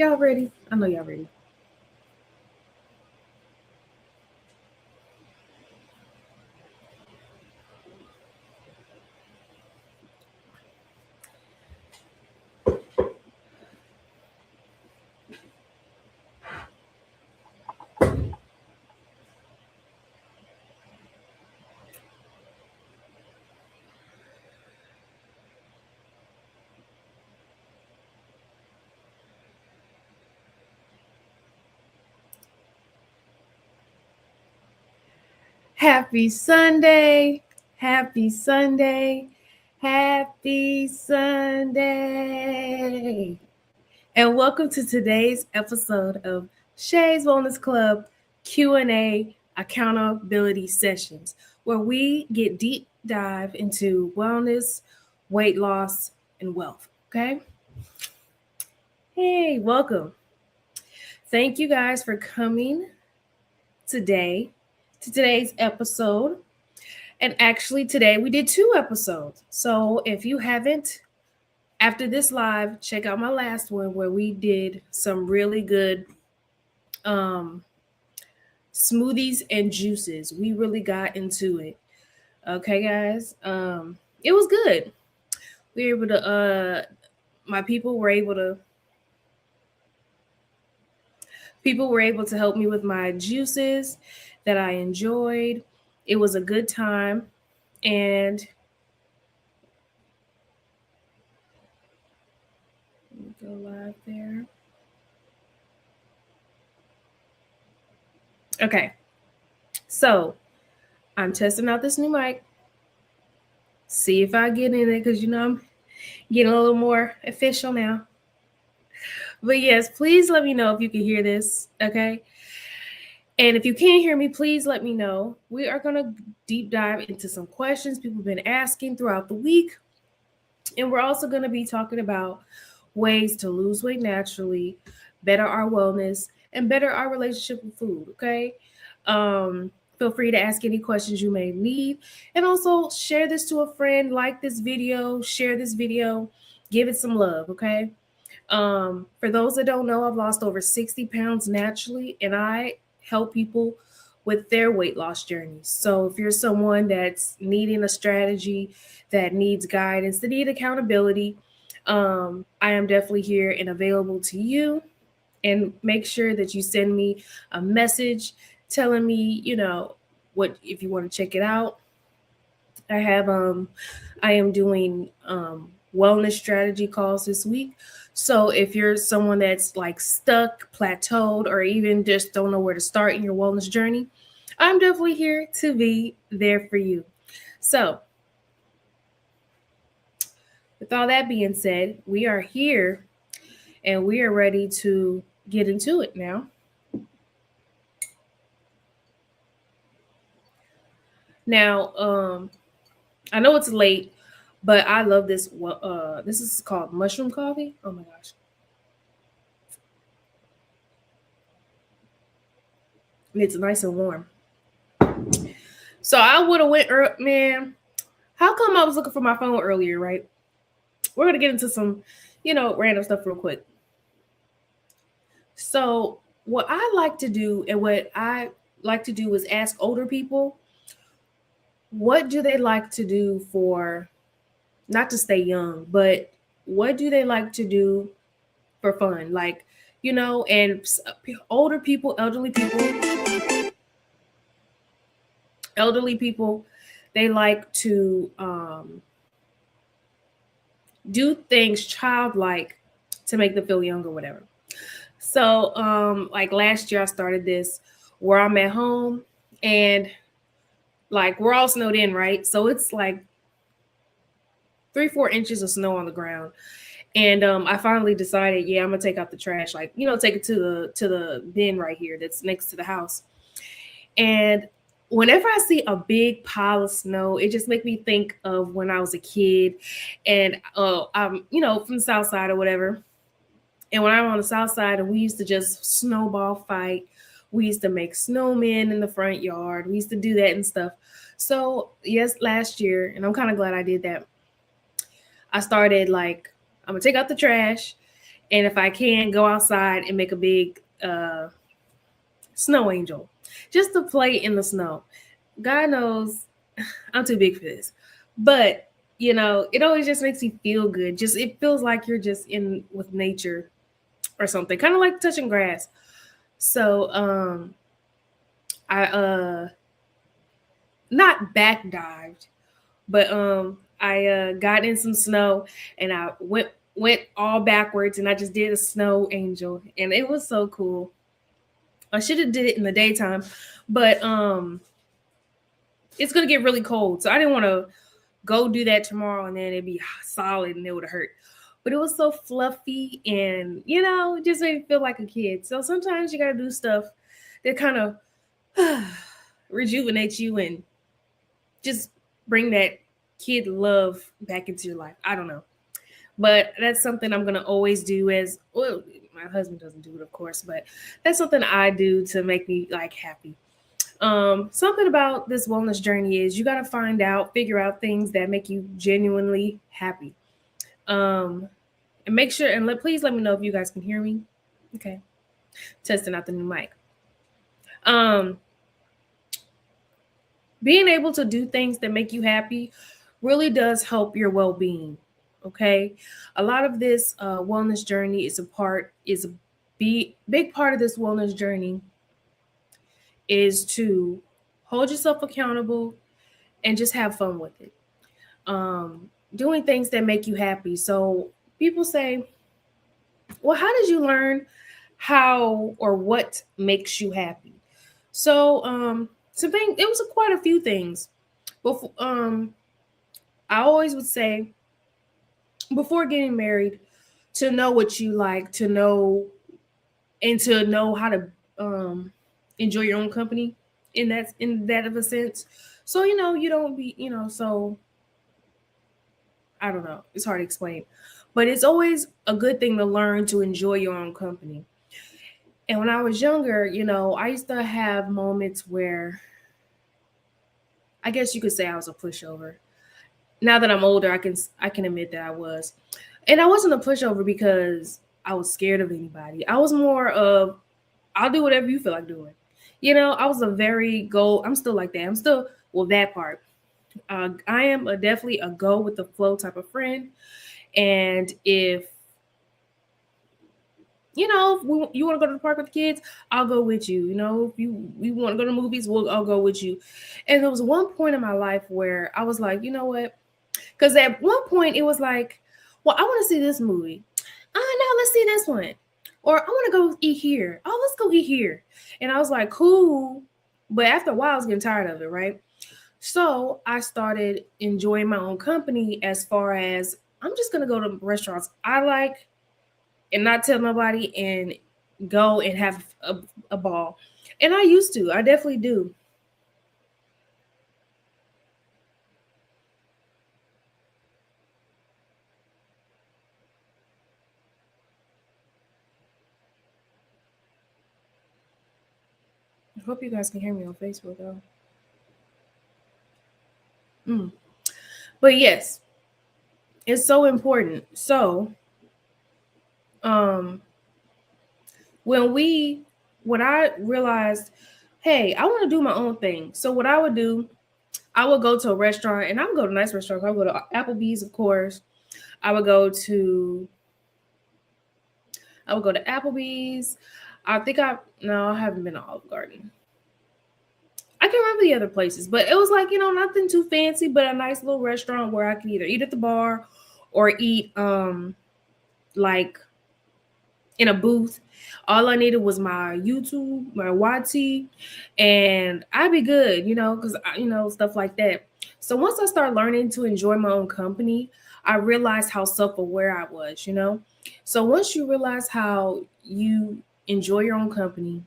Y'all ready? I know y'all ready. Happy Sunday. Happy Sunday. Happy Sunday. And welcome to today's episode of Shay's Wellness Club Q&A accountability sessions, where we get deep dive into wellness, weight loss, and wealth. Okay? Hey, welcome. Thank you guys for coming today to today's episode. And actually, today we did 2 episodes. So if you haven't, after this live, check out my last one where we did some really good smoothies and juices. We really got into it. Okay, guys. It was good. We were able to my people were able to help me with my juices that I enjoyed. It was a good time. And go live there. Okay. So I'm testing out this new mic. See if I get in it because I'm getting a little more official now. But yes, please let me know if you can hear this. Okay. And if you can't hear me, please let me know. We are going to deep dive into some questions people have been asking throughout the week. And we're also going to be talking about ways to lose weight naturally, better our wellness, and better our relationship with food. Okay. Feel free to ask any questions you may need. And also share this to a friend, like this video, share this video, give it some love. Okay. For those that don't know, I've lost over 60 pounds naturally, and I help people with their weight loss journeys. So if you're someone that's needing a strategy, that needs guidance, that need accountability, I am definitely here and available to you. And make sure that you send me a message telling me, what if you want to check it out. I am doing wellness strategy calls this week. So if you're someone that's like stuck, plateaued, or even just don't know where to start in your wellness journey, I'm definitely here to be there for you. So with all that being said, we are here and we are ready to get into it now. Now, I know it's late, but I love this. This is called mushroom coffee. Oh my gosh. It's nice and warm. So I would have went, man. How come I was looking for my phone earlier, right? We're going to get into some, random stuff real quick. So what I like to do and what I like to do is ask older people, what do they like to do for, not to stay young, but what do they like to do for fun? Like, and older people, elderly people, they like to do things childlike to make them feel young or whatever. So like last year I started this where I'm at home and like we're all snowed in, right? So it's like 3-4 inches of snow on the ground. And I finally decided, I'm gonna take out the trash, like, take it to the bin right here that's next to the house. And whenever I see a big pile of snow, it just makes me think of when I was a kid and I'm, from the South Side or whatever. And when I'm on the South Side and we used to just snowball fight, we used to make snowmen in the front yard. We used to do that and stuff. So yes, last year, and I'm kind of glad I did that. I started like, I'm gonna take out the trash And if I can, go outside and make a big snow angel just to play in the snow. God knows I'm too big for this. But, it always just makes you feel good. Just it feels like you're just in with nature or something. Kind of like touching grass. So, I not back dived, but I got in some snow and I went all backwards and I just did a snow angel and it was so cool. I should have did it in the daytime, but it's gonna get really cold, so I didn't want to go do that tomorrow and then it'd be solid and it would hurt. But it was so fluffy and it just made me feel like a kid. So sometimes you gotta do stuff that kind of rejuvenate you and just bring that kid love back into your life. I don't know. But that's something I'm gonna always do as well. My husband doesn't do it, of course, but that's something I do to make me like happy. Something about this wellness journey is you gotta figure out things that make you genuinely happy. Um, and make sure and please let me know if you guys can hear me. Okay, testing out the new mic. Um, being able to do things that make you happy really does help your well-being. Okay, a lot of this wellness journey is a big part of this wellness journey is to hold yourself accountable and just have fun with it. Doing things that make you happy. So people say, well, how did you learn how or what makes you happy? So it was quite a few things. Before I always would say before getting married, to know what you like, to know how to enjoy your own company in that of a sense. So you don't be so I don't know. It's hard to explain. But it's always a good thing to learn to enjoy your own company. And when I was younger, I used to have moments where I guess you could say I was a pushover. Now that I'm older, I can admit that I was. And I wasn't a pushover because I was scared of anybody. I was more of I'll do whatever you feel like doing. I was a very go. I'm still like that. I'm still well that part. I am definitely a go with the flow type of friend. And if you want to go to the park with the kids, I'll go with you. If we want to go to the movies, I'll go with you. And there was one point in my life where I was like, you know what? Because at one point it was like, well, I want to see this movie. No, let's see this one. Or I want to go eat here. Oh, let's go eat here. And I was like, cool. But after a while, I was getting tired of it, right? So I started enjoying my own company as far as I'm just going to go to restaurants I like and not tell nobody and go and have a ball. And I used to. I definitely do. I hope you guys can hear me on Facebook, though. Mm. But yes, it's so important. So, um, when we, when I realized, hey, I want to do my own thing. So what I would do, I would go to a restaurant, and I would go to nice restaurants. I would go to Applebee's, of course. I would go to, I would go to Applebee's. I think no, I haven't been to Olive Garden. I can't remember the other places, but it was like, nothing too fancy, but a nice little restaurant where I could either eat at the bar or eat like in a booth. All I needed was my YouTube, my YT, and I'd be good, because stuff like that. So once I started learning to enjoy my own company, I realized how self-aware I was. So once you realize how you enjoy your own company,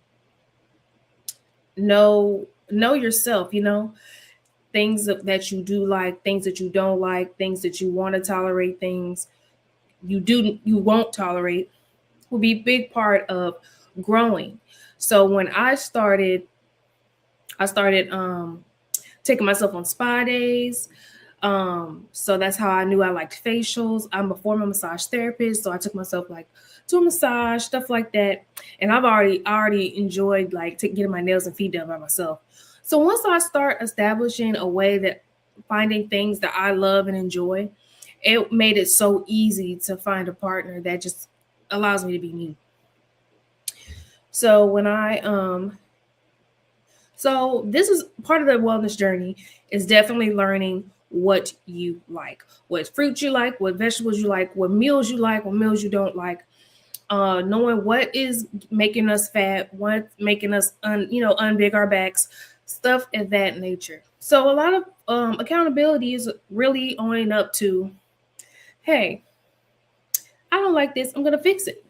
know yourself, things that you do like, things that you don't like, things that you want to tolerate, things you won't tolerate will be a big part of growing. So when I started taking myself on spa days. So that's how I knew I liked facials. I'm a former massage therapist, so I took myself like to a massage, stuff like that. And I've already enjoyed like getting my nails and feet done by myself. So once I start establishing a way that finding things that I love and enjoy, it made it so easy to find a partner that just allows me to be me. So when I so this is part of the wellness journey is definitely learning what you like, what fruits you like, what vegetables you like, what meals you don't like. Knowing what is making us fat, what's making us unbig our backs, stuff of that nature. So a lot of accountability is really owning up to, hey, I don't like this. I'm gonna fix it.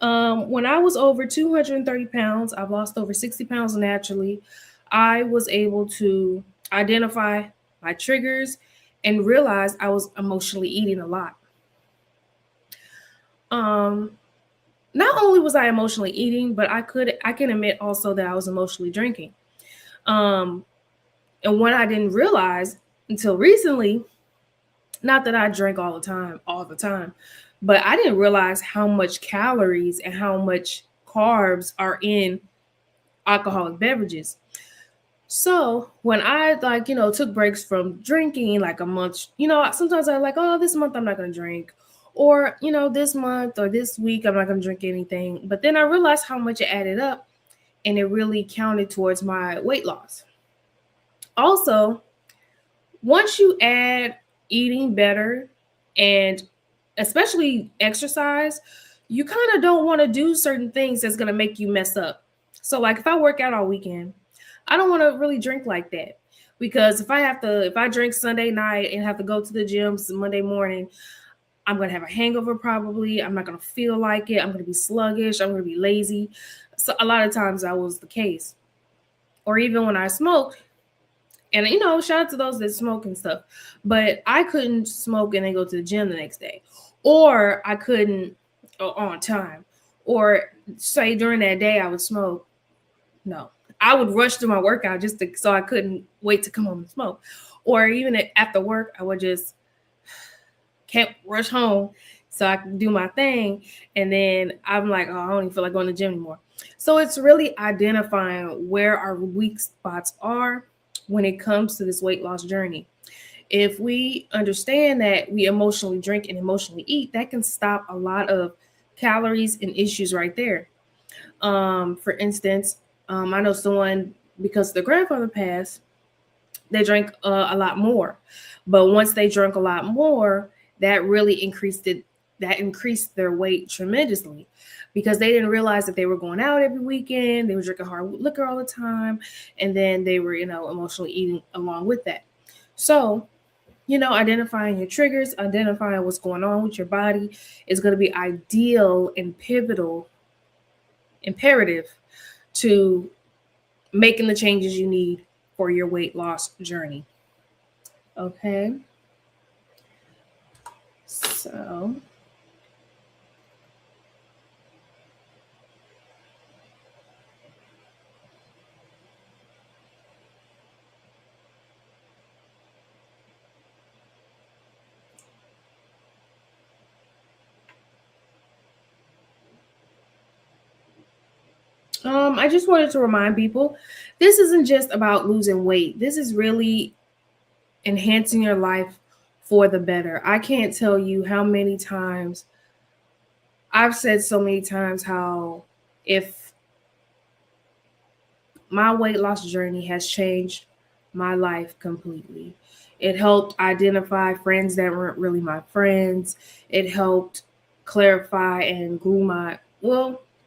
When I was over 230 pounds, I've lost over 60 pounds naturally. I was able to identify my triggers and realize I was emotionally eating a lot. Um, Not only was I emotionally eating, but I can admit also that I was emotionally drinking. Um, and what I didn't realize until recently, not that I drank all the time, but I didn't realize how much calories and how much carbs are in alcoholic beverages. So when I took breaks from drinking like a month, sometimes I like, oh, this month I'm not gonna drink. Or, this month or this week I'm not gonna drink anything. But then I realized how much it added up and it really counted towards my weight loss. Also, once you add eating better and especially exercise, you kind of don't want to do certain things that's going to make you mess up. So like if I work out all weekend, I don't want to really drink like that because if I drink Sunday night and have to go to the gym Monday morning, I'm going to have a hangover probably. I'm not going to feel like it. I'm going to be sluggish. I'm going to be lazy. So a lot of times that was the case. Or even when I smoked, and shout out to those that smoke and stuff. But I couldn't smoke and then go to the gym the next day. Or I couldn't on time. Or say during that day I would smoke. No. I would rush through my workout so I couldn't wait to come home and smoke. Or even after work, I would just can't rush home so I can do my thing. And then I'm like, oh, I don't even feel like going to the gym anymore. So it's really identifying where our weak spots are when it comes to this weight loss journey. If we understand that we emotionally drink and emotionally eat, that can stop a lot of calories and issues right there. For instance, I know someone, because their grandfather passed, they drank a lot more. But once they drank a lot more, that really increased their weight tremendously because they didn't realize that they were going out every weekend, they were drinking hard liquor all the time, and then they were, emotionally eating along with that. So, identifying your triggers, identifying what's going on with your body is going to be ideal and pivotal, imperative to making the changes you need for your weight loss journey. Okay. So, I just wanted to remind people this isn't just about losing weight. This is really enhancing your life for the better. I can't tell you how many times I've said so many times how if my weight loss journey has changed my life completely. It helped identify friends that weren't really my friends. It helped clarify and grew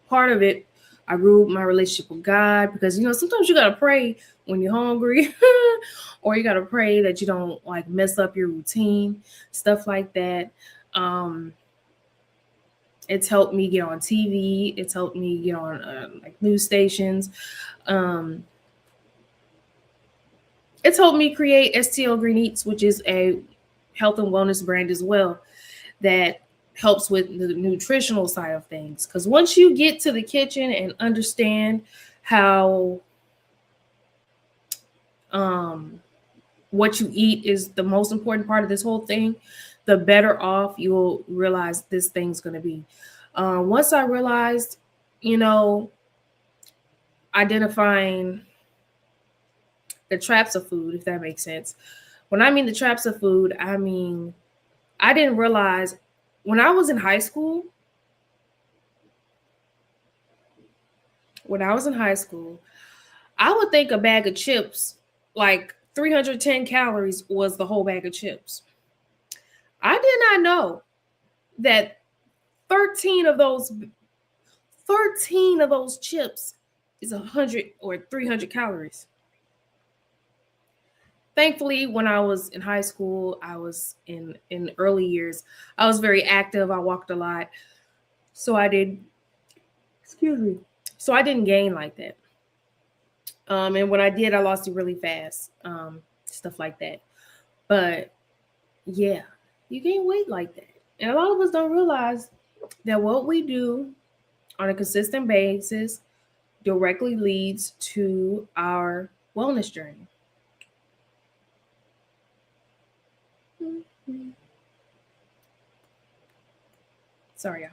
part of it. I grew my relationship with God because, sometimes you got to pray when you're hungry or you got to pray that you don't like mess up your routine, stuff like that. Um, it's helped me get on TV. It's helped me get on like news stations. Um, it's helped me create STL Green Eats, which is a health and wellness brand as well that helps with the nutritional side of things. Because once you get to the kitchen and understand how um, what you eat is the most important part of this whole thing, the better off you'll realize this thing's going to be. Once I realized, you know, identifying the traps of food, if that makes sense. When I mean the traps of food, I mean, I didn't realize when I was in high school, when I was in high school, I would think a bag of chips, like 310 calories, was the whole bag of chips. I did not know that 13 of those 13 of those chips is 100 or 300 calories. Thankfully, when I was in high school, I was in early years, I was very active. I walked a lot. So I did, excuse me. So I didn't gain like that. And when I did, I lost it really fast. Stuff like that. But yeah, you gain weight like that. And a lot of us don't realize that what we do on a consistent basis directly leads to our wellness journey. Sorry, y'all.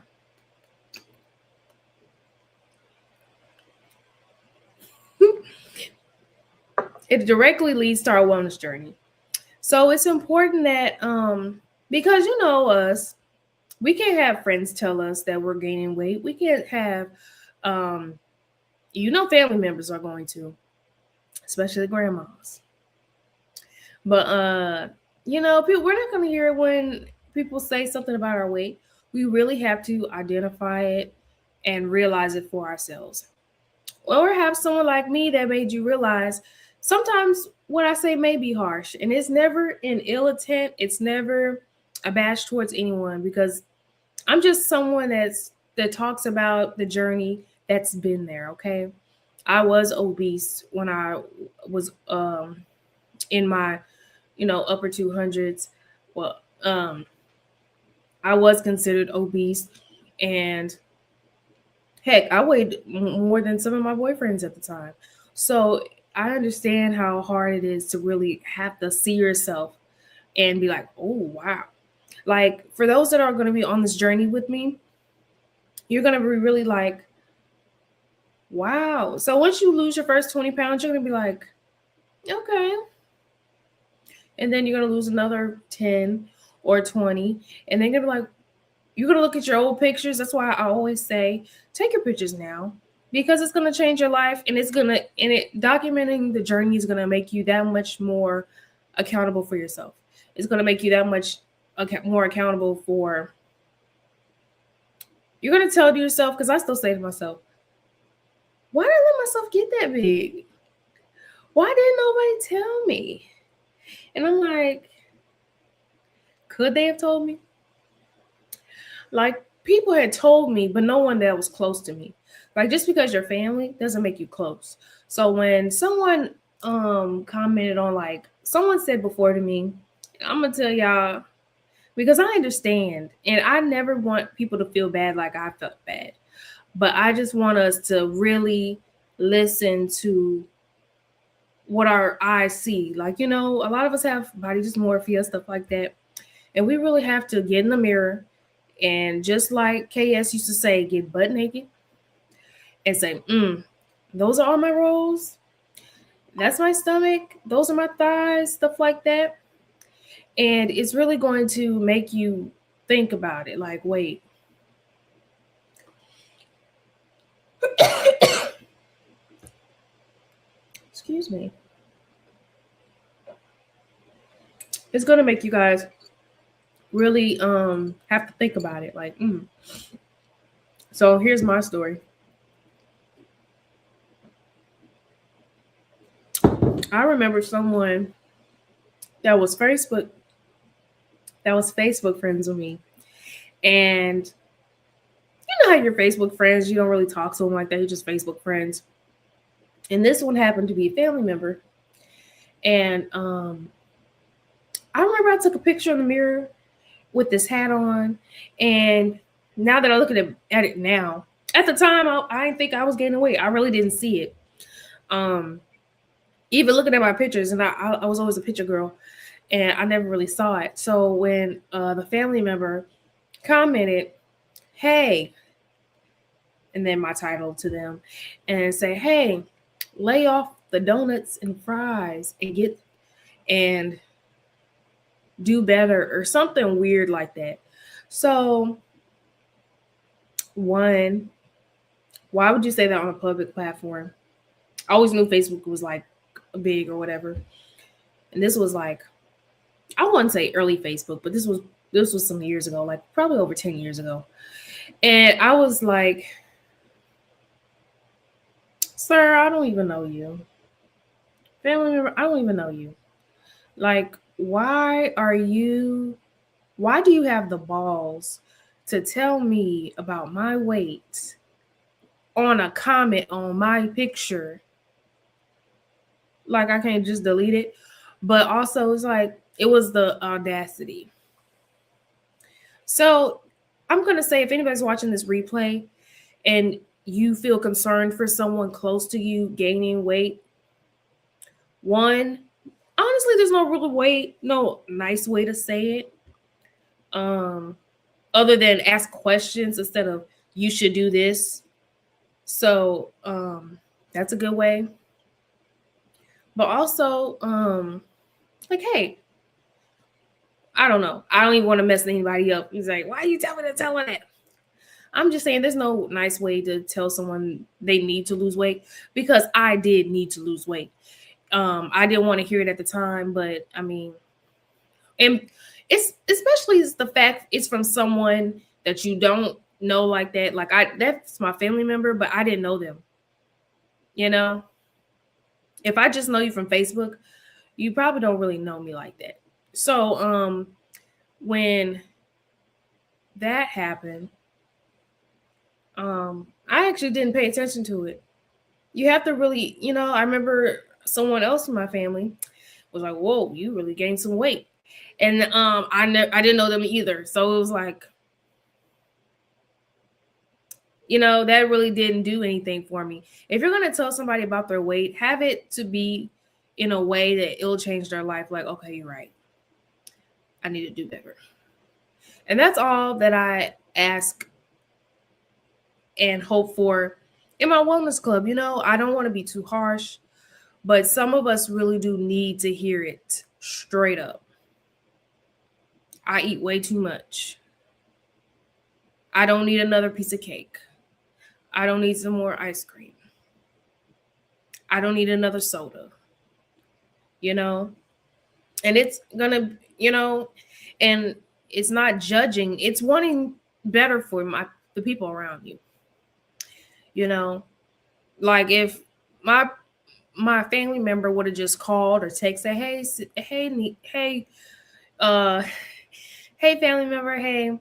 It directly leads to our wellness journey. So it's important that because you know us, we can't have friends tell us that we're gaining weight. We can't have um family members are going to, especially grandmas. But people, we're not going to hear it when people say something about our weight. We really have to identify it and realize it for ourselves. Or have someone like me that made you realize sometimes what I say may be harsh, and it's never in ill intent. It's never a bash towards anyone because I'm just someone that talks about the journey that's been there. Okay, I was obese when I was in my upper 200s. Well, I was considered obese, and heck, I weighed more than some of my boyfriends at the time. So I understand how hard it is to really have to see yourself and be like, oh, wow. Like, for those that are going to be on this journey with me, you're going to be really like, wow. So once you lose your first 20 pounds, you're going to be like, okay. And then you're going to lose another 10 or 20. And then you're going to be like, you're going to look at your old pictures. That's why I always say, take your pictures now because it's going to change your life. And documenting the journey is going to make you that much more accountable for yourself. It's going to make you that much more accountable for, you're going to tell to yourself, because I still say to myself, why did I let myself get that big? Why didn't nobody tell me? And I'm like, could they have told me? Like, people had told me, but no one that was close to me. Like, just because you're family doesn't make you close. So when someone commented on, like, someone said before to me, I'm gonna tell y'all, because I understand, and I never want people to feel bad like I felt bad. But I just want us to really listen to what our eyes see. Like, a lot of us have body dysmorphia, stuff like that. And we really have to get in the mirror and, just like KS used to say, get butt naked and say, those are all my rolls. That's my stomach. Those are my thighs, stuff like that. And it's really going to make you think about it. Like, wait. Excuse me. It's going to make you guys really have to think about it. Like, So here's my story. I remember someone that was Facebook friends with me. And you know how your Facebook friends, you don't really talk to them like that, you're just Facebook friends. And this one happened to be a family member. And I remember I took a picture in the mirror with this hat on. And now that I look at it now, at the time I didn't think I was gaining weight. I really didn't see it. Even looking at my pictures, and I was always a picture girl, and I never really saw it. So when the family member commented, "Hey," and then my title to them, and say, "Hey, lay off the donuts and fries and get and do better," or something weird like that. So one, why would you say that on a public platform? I always knew Facebook was like big or whatever, and this was like, I wouldn't say early Facebook, but this was some years ago, like probably over 10 years ago, and I was like, "Sir, I don't even know you, family member. I don't even know you. Like, why do you have the balls to tell me about my weight on a comment on my picture? Like, I can't just delete it." But also, it's like, it was the audacity. So, I'm going to say, if anybody's watching this replay and you feel concerned for someone close to you gaining weight, one, honestly, there's no real way, no nice way to say it. Um, Other than ask questions instead of "you should do this." So that's a good way. But also, like, hey, I don't know. I don't even want to mess anybody up. He's like, "Why are you telling me to tell her that?" I'm just saying, there's no nice way to tell someone they need to lose weight, because I did need to lose weight. I didn't want to hear it at the time, but I mean, and it's especially the fact it's from someone that you don't know like that. Like, that's my family member, but I didn't know them. You know, if I just know you from Facebook, you probably don't really know me like that. So, when that happened, I actually didn't pay attention to it. You have to really, I remember someone else in my family was like, "Whoa, you really gained some weight," and I didn't know them either. So it was like, that really didn't do anything for me. If you're gonna tell somebody about their weight, have it to be in a way that it'll change their life. Like, okay, you're right. I need to do better. And that's all that I ask and hope for in my wellness club. I don't want to be too harsh, but some of us really do need to hear it straight up. I eat way too much. I don't need another piece of cake. I don't need some more ice cream. I don't need another soda, you know? And it's gonna, and it's not judging, it's wanting better for the people around you, you know? Like, if my family member would have just called or texted, "Hey, hey, uh, hey, family member, hey,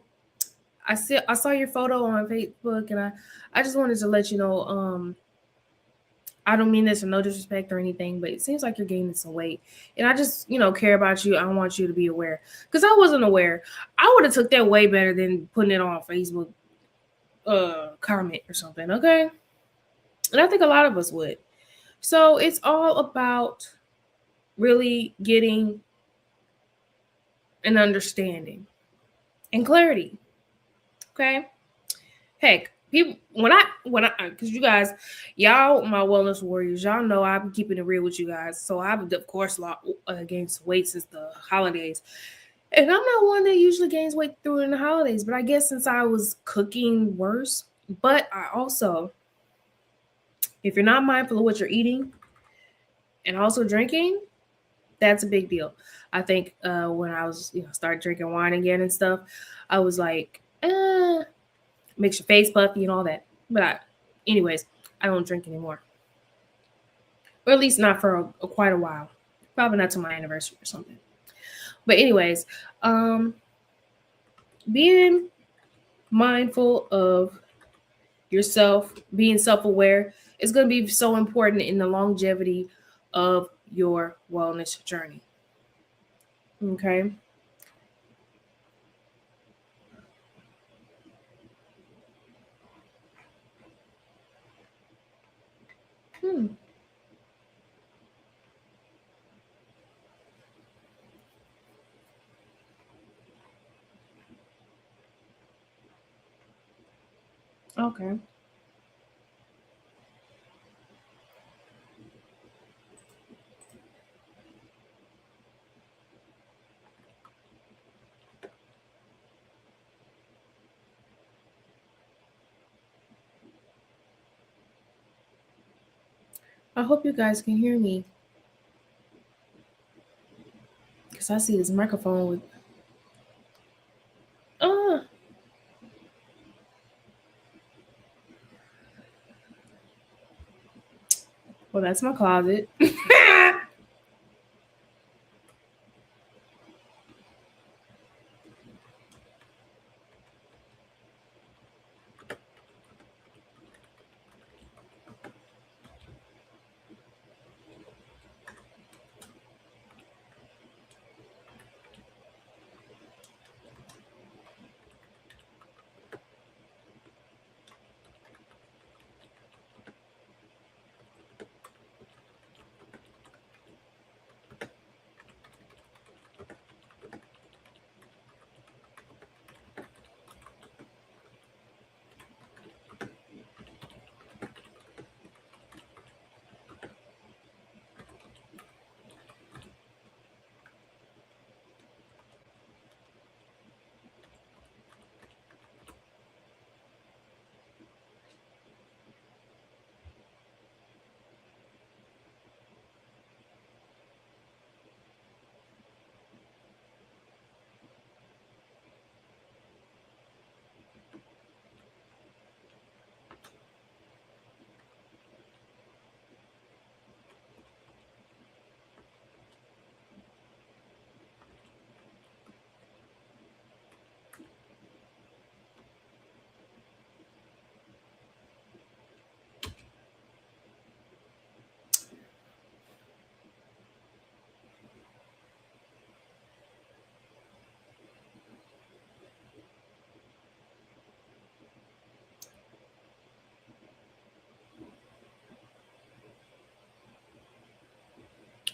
I saw your photo on Facebook, and I just wanted to let you know, I don't mean this in no disrespect or anything, but it seems like you're gaining some weight, and I just, care about you. I want you to be aware," because I wasn't aware. I would have took that way better than putting it on Facebook, comment or something. Okay, and I think a lot of us would. So it's all about really getting an understanding and clarity. Okay. Heck, people, because you guys, y'all, my wellness warriors, y'all know I'm keeping it real with you guys. So I've, of course, lost gained weight since the holidays, and I'm not one that usually gains weight during the holidays. But I guess since I was cooking worse, but I also, if you're not mindful of what you're eating and also drinking, that's a big deal. I think when I was, started drinking wine again and stuff, I was like, makes your face puffy and all that. But anyways, I don't drink anymore, or at least not for quite a while. Probably not to my anniversary or something. But anyways, um, being mindful of yourself, being self-aware is going to be so important in the longevity of your wellness journey. Okay. Hmm. Okay. I hope you guys can hear me because I see this microphone with. Oh, well, that's my closet.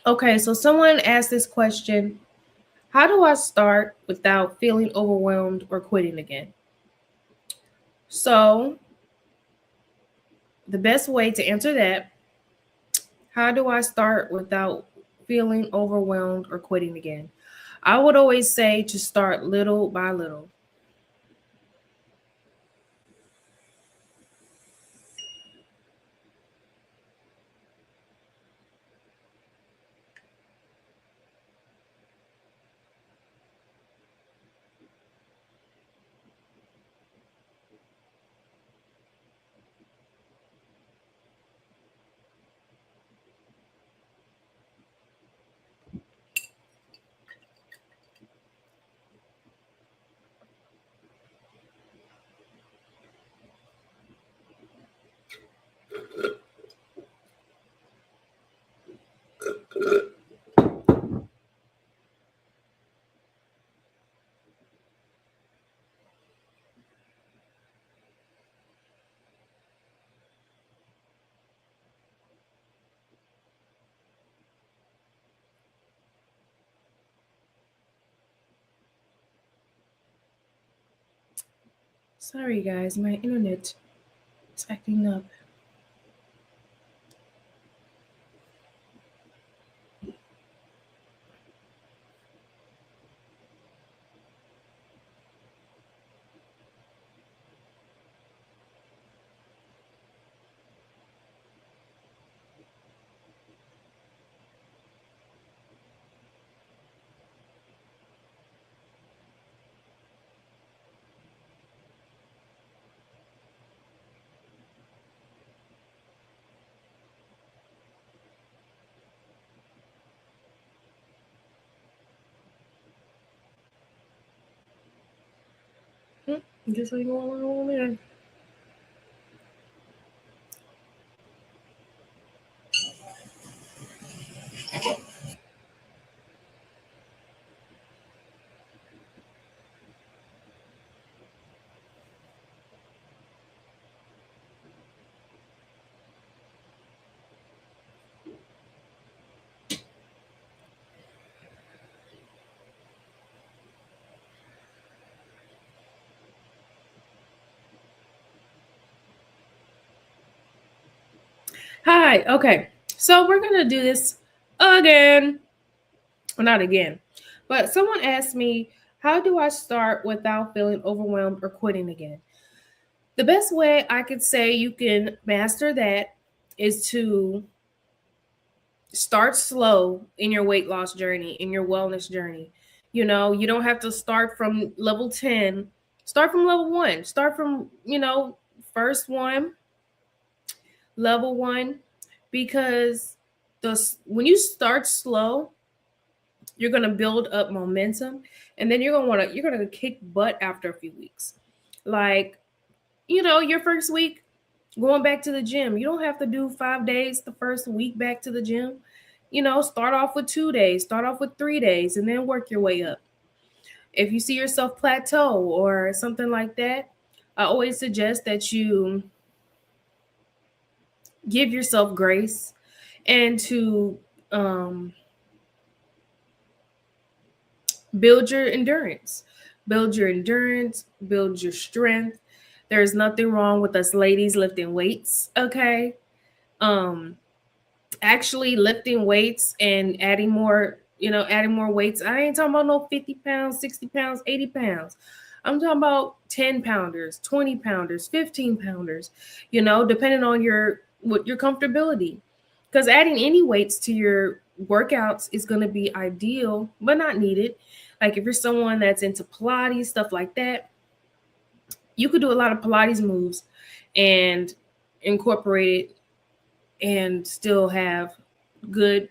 Okay, so someone asked this question: how do I start without feeling overwhelmed or quitting again? So, the best way to answer that, how do I start without feeling overwhelmed or quitting again? I would always say to start little by little. Sorry, guys, my internet is acting up. Just like going on there. Hi. Okay. So we're gonna do this again. Well, not again. But someone asked me, how do I start without feeling overwhelmed or quitting again? The best way I could say you can master that is to start slow in your weight loss journey, in your wellness journey. You don't have to start from level 10. Start from level 1. Start from, first one, level 1, because when you start slow, you're going to build up momentum, and then you're going to kick butt after a few weeks. Like, your first week going back to the gym, you don't have to do 5 days the first week back to the gym. Start off with 2 days, start off with 3 days, and then work your way up. If you see yourself plateau or something like that, I always suggest that you give yourself grace and to um, build your endurance. Build your endurance, build your strength. There's nothing wrong with us ladies lifting weights, okay? Um, Actually lifting weights and adding more weights. I ain't talking about no 50 pounds, 60 pounds, 80 pounds. I'm talking about 10 pounders, 20 pounders, 15 pounders, depending on your comfortability. Because adding any weights to your workouts is going to be ideal, but not needed. Like if you're someone that's into Pilates, stuff like that, you could do a lot of Pilates moves and incorporate it and still have good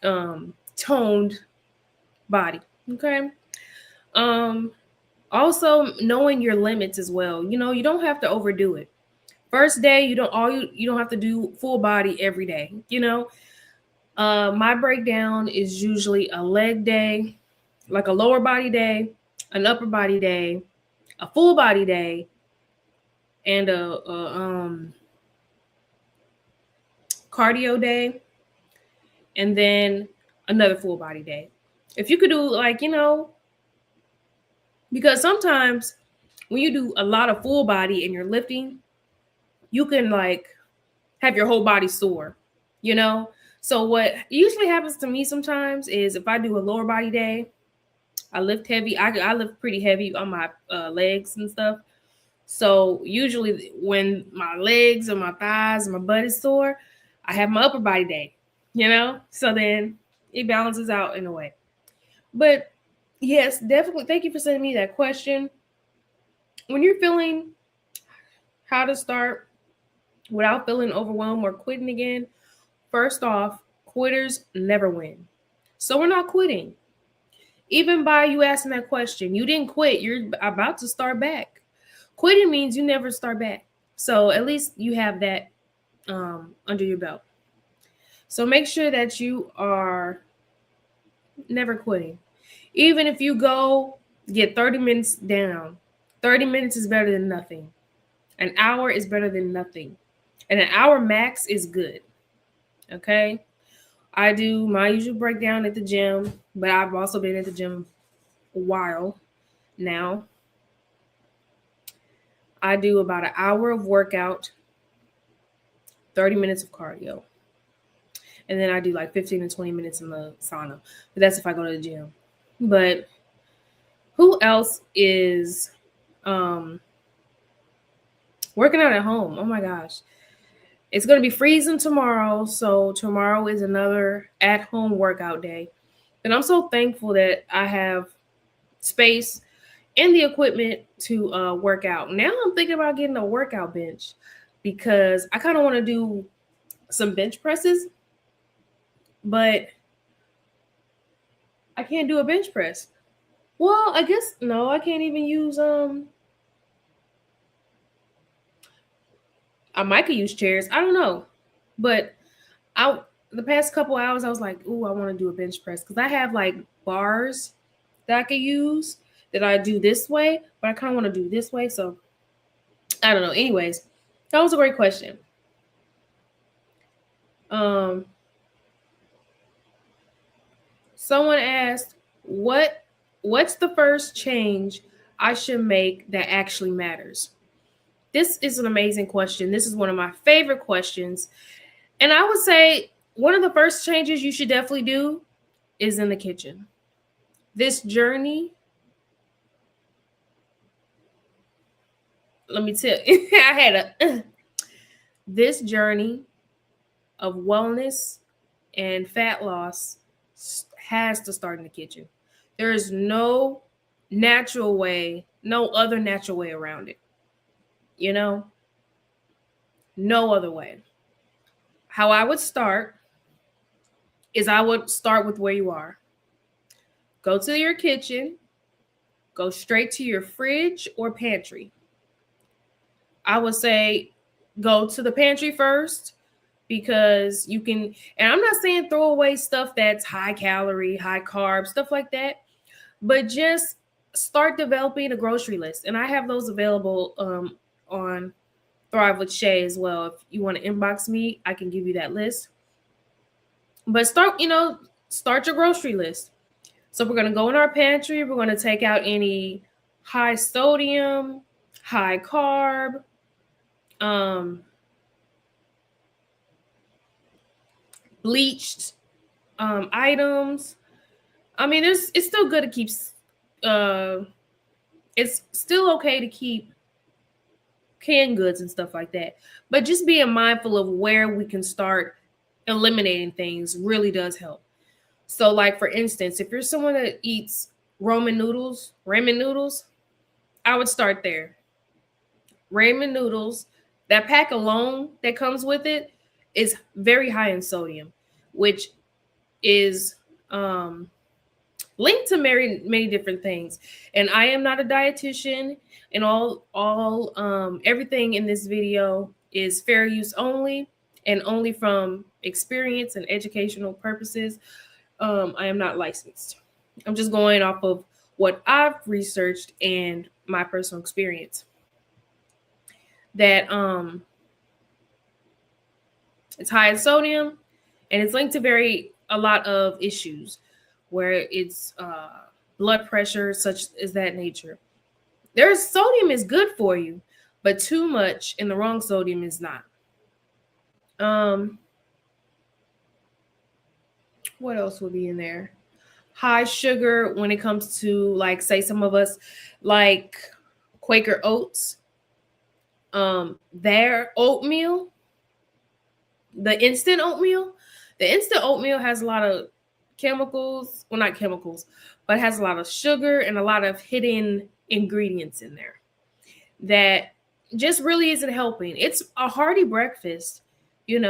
toned body. Okay. Um Also knowing your limits as well. You don't have to overdo it. First day, you don't have to do full body every day. My breakdown is usually a leg day, like a lower body day, an upper body day, a full body day, and a cardio day, and then another full body day. If you could do like, because sometimes when you do a lot of full body and you're lifting, you can like have your whole body sore, you know? So what usually happens to me sometimes is if I do a lower body day, I lift heavy. I lift pretty heavy on my legs and stuff. So usually when my legs or my thighs or my butt is sore, I have my upper body day, So then it balances out in a way. But yes, definitely. Thank you for sending me that question. When you're feeling how to start without feeling overwhelmed or quitting again, first off, quitters never win. So we're not quitting. Even by you asking that question, you didn't quit. You're about to start back. Quitting means you never start back. So at least you have that under your belt. So make sure that you are never quitting. Even if you go get 30 minutes down, 30 minutes is better than nothing. An hour is better than nothing. And an hour max is good. Okay. I do my usual breakdown at the gym, but I've also been at the gym a while now. I do about an hour of workout, 30 minutes of cardio, and then I do like 15 to 20 minutes in the sauna. But that's if I go to the gym. But who else is um, working out at home? Oh my gosh. It's going to be freezing tomorrow. So tomorrow is another at home workout day. And I'm so thankful that I have space and the equipment to work out. Now I'm thinking about getting a workout bench because I kind of want to do some bench presses, but I can't do a bench press. Well, I guess no, I can't even use I might could use chairs. I don't know. But I the past couple hours I was like, "Ooh, I want to do a bench press cuz I have like bars that I could use that I do this way, but I kind of want to do this way, so I don't know. Anyways, that was a great question. Um Someone asked, what's the first change I should make that actually matters?" This is an amazing question. This is one of my favorite questions. And I would say one of the first changes you should definitely do is in the kitchen. This journey, let me tell you, I had a this journey of wellness and fat loss has to start in the kitchen. There is no natural way, no other natural way around it. You know, no other way. How I would start is I would start with where you are. Go to your kitchen, go straight to your fridge or pantry. I would say go to the pantry first because you can, and I'm not saying throw away stuff that's high calorie, high carb, stuff like that, but just start developing a grocery list. And I have those available on Thrive with Shay as well. If you want to inbox me, I can give you that list. But start your grocery list. So we're going to go in our pantry. We're going to take out any high sodium, high carb, um, bleached items. I mean, it's still good to keep. Uh, it's still okay to keep canned goods and stuff like that, but just being mindful of where we can start eliminating things really does help. So, like for instance, if you're someone that eats ramen noodles, I would start there. Ramen noodles, that pack alone that comes with it is very high in sodium, which is linked to many different things. And I am not a dietitian, and all everything in this video is fair use only and only from experience and educational purposes. I am not licensed. I'm just going off of what I've researched and my personal experience. That it's high in sodium and it's linked to a lot of issues where it's blood pressure, such as that nature. There's sodium is good for you, but too much and the wrong sodium is not. What else would be in there? High sugar when it comes to, like, say some of us like Quaker oats. Their oatmeal, the instant oatmeal, has a lot of chemicals. Well, not chemicals, but it has a lot of sugar and a lot of hidden ingredients in there that just really isn't helping. It's a hearty breakfast, and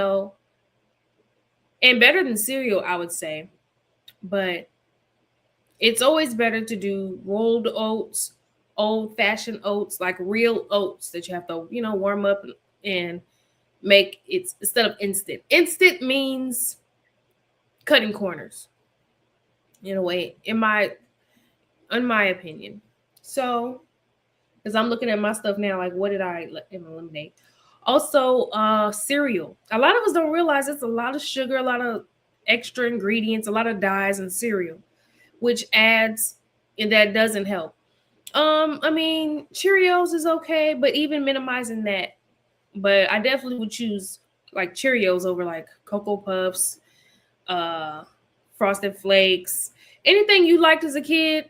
better than cereal, I would say. But it's always better to do rolled oats, old-fashioned oats, like real oats that you have to, warm up and make it instead of instant. Instant means cutting corners, in a way, in my opinion. So, because I'm looking at my stuff now, like what did I eliminate? Also, cereal. A lot of us don't realize it's a lot of sugar, a lot of extra ingredients, a lot of dyes in cereal, which adds, and that doesn't help. I mean, Cheerios is okay, but even minimizing that, but I definitely would choose like Cheerios over like Cocoa Puffs, Frosted Flakes, anything you liked as a kid.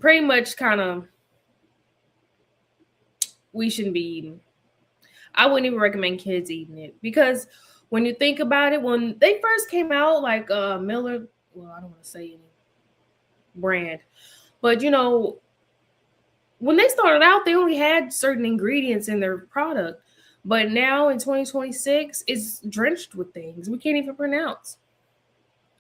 Pretty much, kind of, we shouldn't be eating. I wouldn't even recommend kids eating it because when you think about it, when they first came out, like Miller, well, I don't want to say any brand, but when they started out, they only had certain ingredients in their product. But now in 2026, it's drenched with things we can't even pronounce.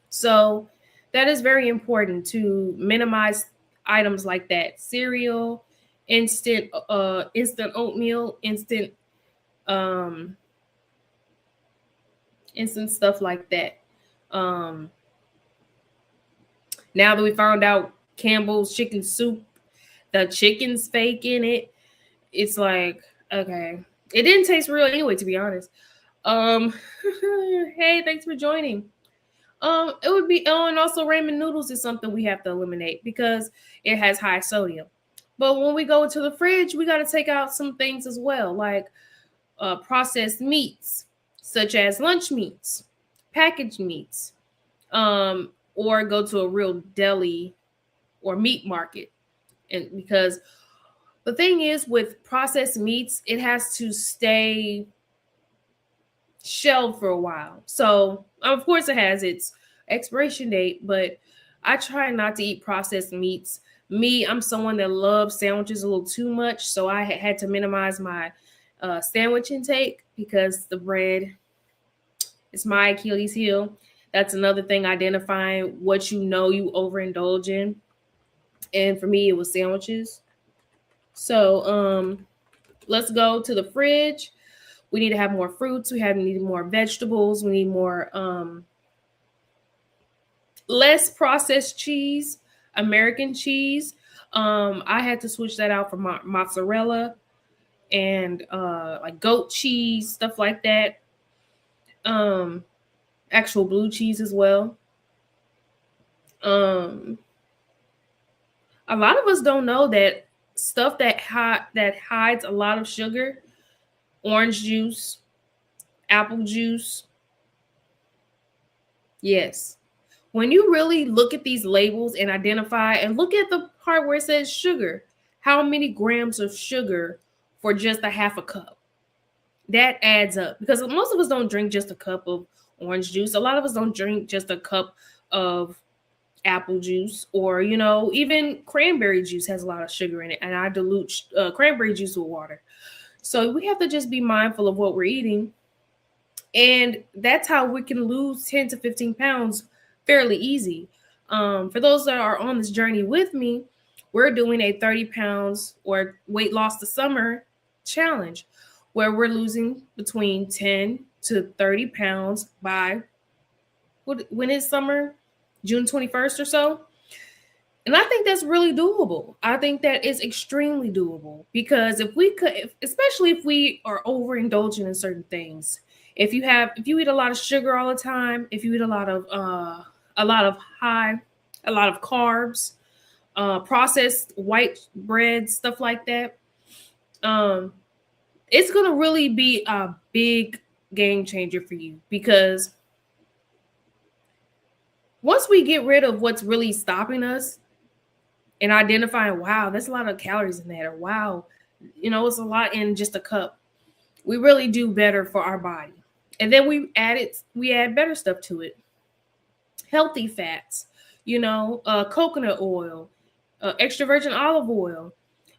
So that is very important to minimize items like that. Cereal, instant oatmeal, um, instant stuff like that. Now that we found out Campbell's chicken soup, the chicken's fake in it, it's like, okay, it didn't taste real anyway, to be honest. Hey, thanks for joining. It would be, oh, and also ramen noodles is something we have to eliminate because it has high sodium. But when we go to the fridge, we got to take out some things as well, like processed meats, such as lunch meats, packaged meats, or go to a real deli or meat market. And because the thing is with processed meats, it has to stay shelved for a while. So, of course, it has its expiration date, but I try not to eat processed meats. Me, I'm someone that loves sandwiches a little too much, so I had to minimize my sandwich intake because the bread is my Achilles heel. That's another thing, identifying what you know you overindulge in. And for me, it was sandwiches. So, let's go to the fridge. We need to have more fruits. Need more vegetables. We need more less processed cheese, American cheese. I had to switch that out for mozzarella and like goat cheese, stuff like that. Um, Actual blue cheese as well. Um, a lot of us don't know that stuff that hides a lot of sugar, orange juice, apple juice. Yes. When you really look at these labels and identify and look at the part where it says sugar, how many grams of sugar for just a half a cup? That adds up because most of us don't drink just a cup of orange juice. A lot of us don't drink just a cup of apple juice, or even cranberry juice has a lot of sugar in it, and I dilute cranberry juice with water. So we have to just be mindful of what we're eating, and that's how we can lose 10 to 15 pounds fairly easy. For those that are on this journey with me, we're doing a 30 pounds or weight loss to summer challenge where we're losing between 10 to 30 pounds by when it's summer, June 21st or so. And I think that's really doable. I think that is extremely doable because if we could, especially if we are overindulging in certain things, if you eat a lot of sugar all the time, if you eat a lot of high, a lot of carbs, processed white bread, stuff like that, um, it's gonna really be a big game changer for you because once we get rid of what's really stopping us and identifying, wow, there's a lot of calories in that, or wow, it's a lot in just a cup. We really do better for our body. And then we add better stuff to it. Healthy fats, coconut oil, extra virgin olive oil,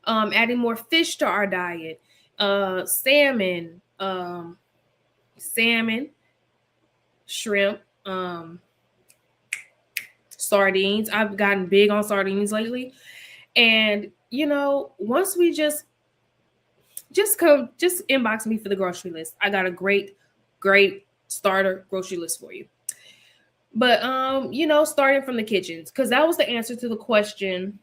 adding more fish to our diet, salmon, salmon, shrimp, sardines. I've gotten big on sardines lately. And once we just inbox me for the grocery list. I got a great starter grocery list for you. But starting from the kitchens, because that was the answer to the question,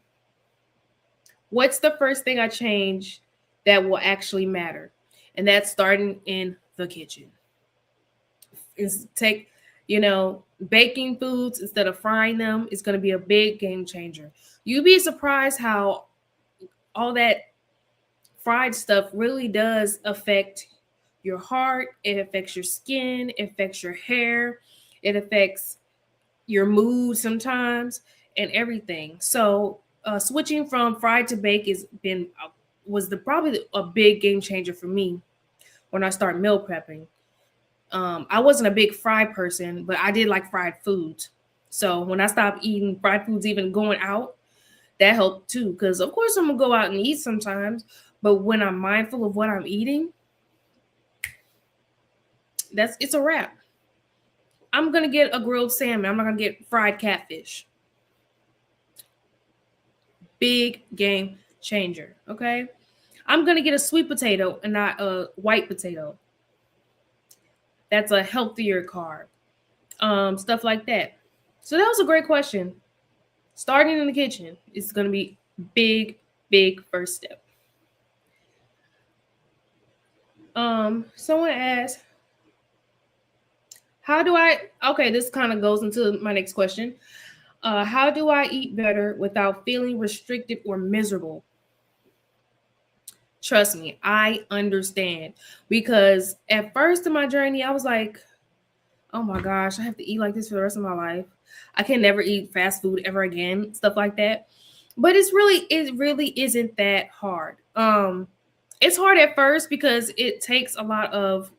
what's the first thing I change that will actually matter? And that's starting in the kitchen. Is take, baking foods instead of frying them is going to be a big game changer. You'd be surprised how all that fried stuff really does affect your heart. It affects your skin. It affects your hair. It affects your mood sometimes and everything. So switching from fried to bake was probably a big game changer for me when I started meal prepping. I wasn't a big fried person, but I did like fried foods. So when I stopped eating fried foods, even going out, that helped too. Because of course I'm gonna go out and eat sometimes, but when I'm mindful of what I'm eating, it's a wrap. I'm gonna get a grilled salmon. I'm not gonna get fried catfish. Big game changer. Okay. I'm gonna get a sweet potato and not a white potato. That's a healthier carb. Stuff like that. So that was a great question. Starting in the kitchen is gonna be big first step. Someone asked, how do I okay, this kind of goes into my next question. How do I eat better without feeling restricted or miserable? Trust me, I understand. Because at first in my journey, I was like, oh my gosh, I have to eat like this for the rest of my life. I can never eat fast food ever again, stuff like that. But it really isn't that hard. It's hard at first because it takes a lot of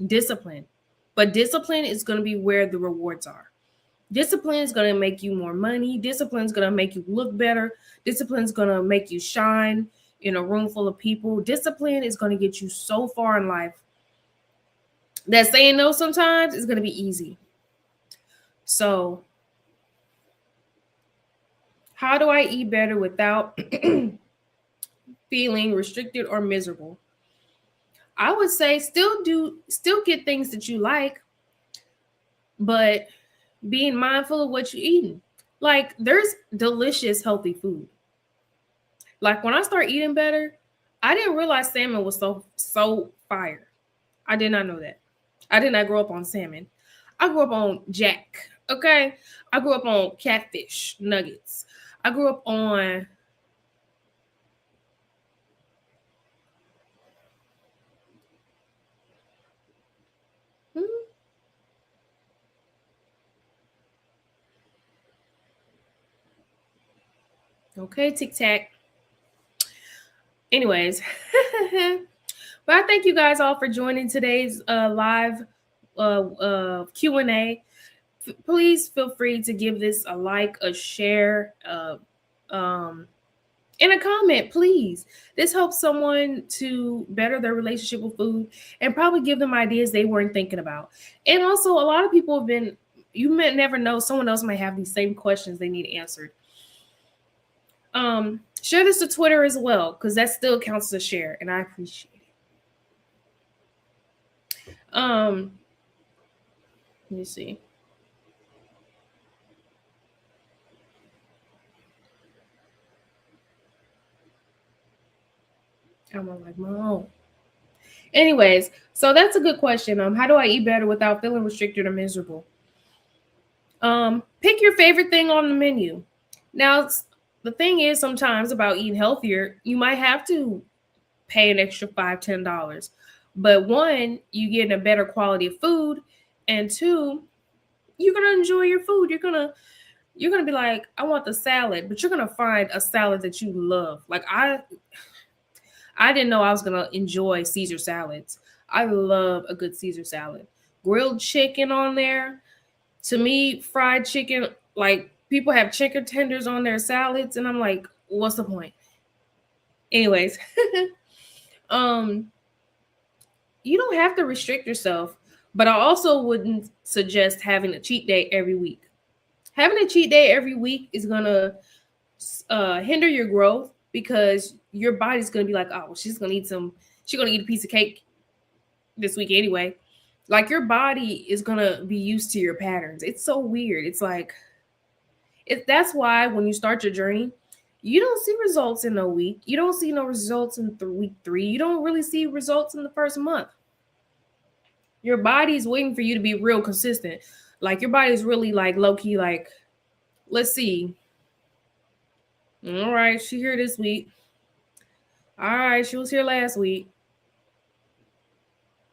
discipline. But discipline is going to be where the rewards are. Discipline is going to make you more money. Discipline is going to make you look better. Discipline is going to make you shine in a room full of people. Discipline is going to get you so far in life that saying no sometimes is going to be easy. So, how do I eat better without feeling restricted or miserable? I would say still get things that you like, but being mindful of what you're eating. Like there's delicious healthy food. Like when I start eating better, I didn't realize salmon was so fire. I did not know that. I did not grow up on salmon. I grew up on jack. Okay, I grew up on catfish nuggets. I grew up on hmm, okay, tic tac. Anyways, but I thank you guys all for joining today's live Q&A. Please feel free to give this a like, a share, um, and a comment, please. This helps someone to better their relationship with food and probably give them ideas they weren't thinking about. And also, a lot of people have been, you may never know, someone else might have these same questions they need answered. Share this to Twitter as well, because that still counts as a share, and I appreciate it. Let me see. I'm like, Mom. Anyways, so that's a good question. How do I eat better without feeling restricted or miserable? Pick your favorite thing on the menu. Now, the thing is, sometimes about eating healthier, you might have to pay an extra $5, $10. But one, you get a better quality of food, and two, you're gonna enjoy your food. You're gonna be like, I want the salad, but you're gonna find a salad that you love. Like I didn't know I was gonna enjoy Caesar salads. I love a good Caesar salad. Grilled chicken on there. To me, fried chicken, like people have chicken tenders on their salads, and I'm like, what's the point? Anyways, um, you don't have to restrict yourself, but I also wouldn't suggest having a cheat day every week. Having a cheat day every week is gonna hinder your growth because your body's gonna be like, oh, well, she's gonna eat a piece of cake this week anyway. Like your body is gonna be used to your patterns. It's so weird. It's like that's why when you start your journey, you don't see results in a week. You don't see no results in week 3. You don't really see results in the first month. Your body's waiting for you to be real consistent. Like your body's really like low key. Like, let's see. All right, she here this week. All right, she was here last week.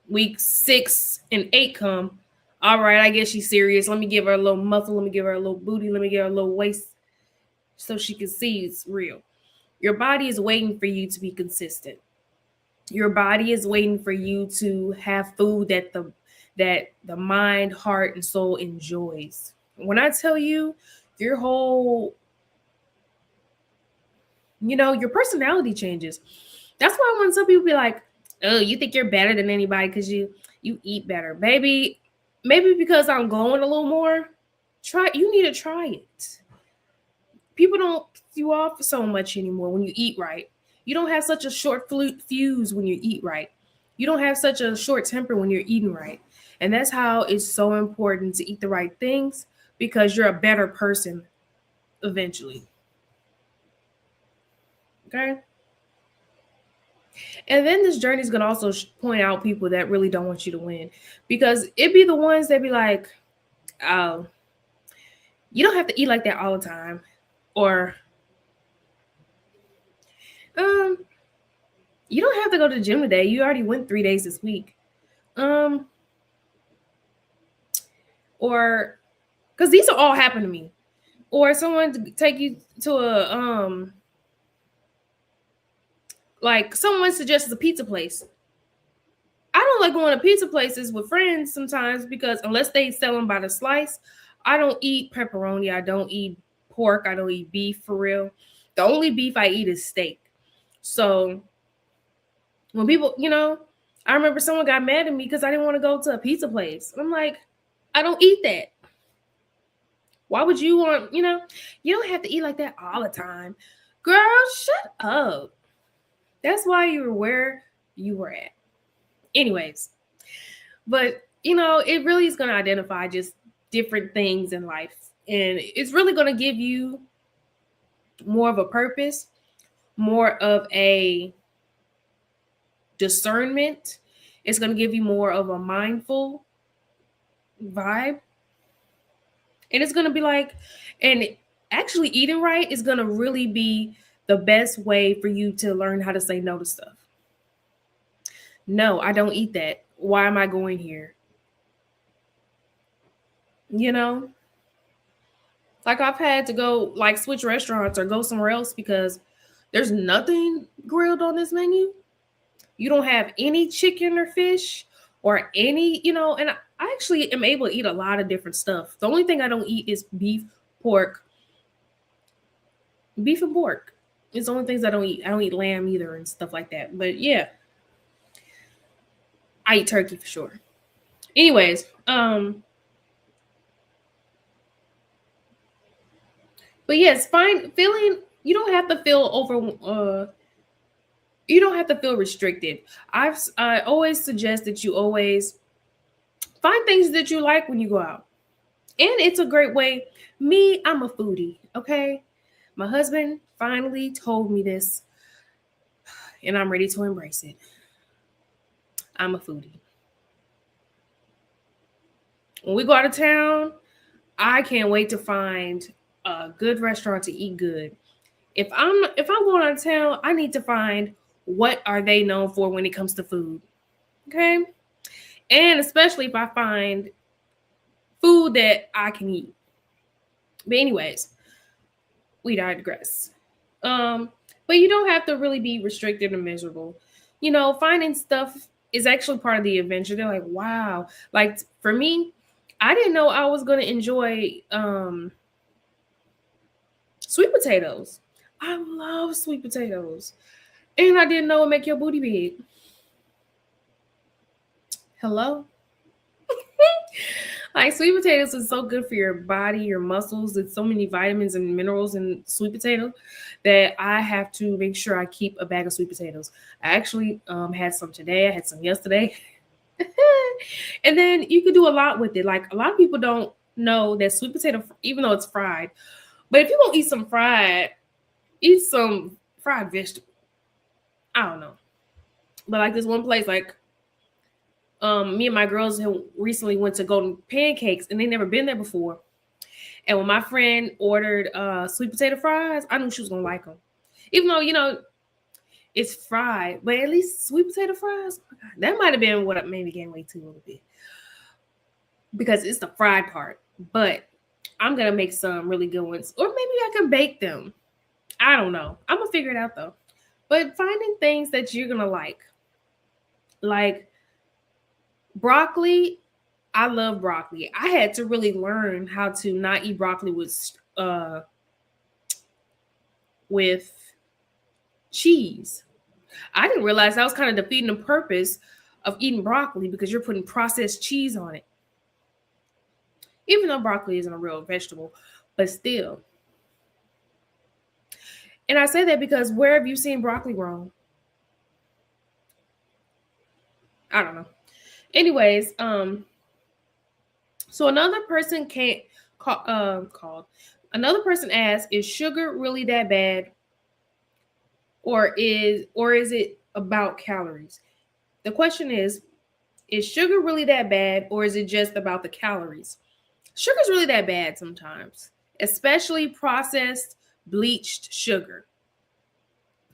Week 6 and 8 come. All right, I guess she's serious. Let me give her a little muscle. Let me give her a little booty. Let me give her a little waist so she can see it's real. Your body is waiting for you to be consistent. Your body is waiting for you to have food that the mind, heart, and soul enjoys. When I tell you, your whole, your personality changes. That's why when some people be like, "Oh, you think you're better than anybody because you eat better, baby." Maybe because I'm glowing a little more. You need to try it. People don't piss you off so much anymore when you eat right. You don't have such a short fuse when you eat right. You don't have such a short temper when you're eating right. And that's how it's so important to eat the right things because you're a better person eventually. Okay. And then this journey is going to also point out people that really don't want you to win because it be the ones that be like, oh, you don't have to eat like that all the time. Or, um, You don't have to go to the gym today. You already went 3 days this week. Um, or because these are all happen to me. Or someone to take you to a like someone suggests a pizza place. I don't like going to pizza places with friends sometimes because unless they sell them by the slice, I don't eat pepperoni. I don't eat pork. I don't eat beef for real. The only beef I eat is steak. So when people, I remember someone got mad at me because I didn't want to go to a pizza place. I'm like, I don't eat that. Why would you want, you don't have to eat like that all the time. Girl, shut up. That's why you were where you were at. Anyways, but it really is going to identify just different things in life. And it's really going to give you more of a purpose, more of a discernment. It's going to give you more of a mindful vibe. And it's going to be like, and actually eating right is going to really be the best way for you to learn how to say no to stuff. No, I don't eat that. Why am I going here? Like I've had to go like switch restaurants or go somewhere else because there's nothing grilled on this menu. You don't have any chicken or fish or any, and I actually am able to eat a lot of different stuff. The only thing I don't eat is beef, pork, beef and pork. It's the only things I don't eat. I don't eat lamb either and stuff like that. But yeah, I eat turkey for sure. Anyways, but yes, feeling you don't have to feel you don't have to feel restricted. I always suggest that you always find things that you like when you go out. And it's a great way. I'm a foodie, okay? My husband finally told me this, and I'm ready to embrace it. I'm a foodie. When we go out of town, I can't wait to find a good restaurant to eat good. If I'm going out of town, I need to find what are they known for when it comes to food. Okay? And especially if I find food that I can eat. But anyways, we digress. But you don't have to really be restricted and miserable. Finding stuff is actually part of the adventure. They're like, wow. Like for me, I didn't know I was gonna enjoy sweet potatoes. I love sweet potatoes. And I didn't know it make your booty big. Hello? Like sweet potatoes is so good for your body, your muscles. There's so many vitamins and minerals in sweet potato that I have to make sure I keep a bag of sweet potatoes. I actually had some today. I had some yesterday. And then you could do a lot with it. Like a lot of people don't know that sweet potato, even though it's fried, but if you want to eat some fried vegetable. I don't know. But like this one place, like me and my girls recently went to Golden Pancakes and they never been there before. And when my friend ordered sweet potato fries, I knew she was gonna like them. Even though, it's fried, but at least sweet potato fries, oh God, that might have been what made me gain weight too a little bit. Because it's the fried part. But I'm gonna make some really good ones. Or maybe I can bake them. I don't know. I'm gonna figure it out though. But finding things that you're gonna like broccoli. I love broccoli. I had to really learn how to not eat broccoli with cheese. I didn't realize I was kind of defeating the purpose of eating broccoli because you're putting processed cheese on it. Even though broccoli isn't a real vegetable, but still. And I say that because where have you seen broccoli grown? I don't know. Anyways, so another person called. Another person asked, "Is sugar really that bad, or is it about calories?" The question is sugar really that bad, or is it just about the calories? Sugar's really that bad sometimes, especially processed bleached sugar.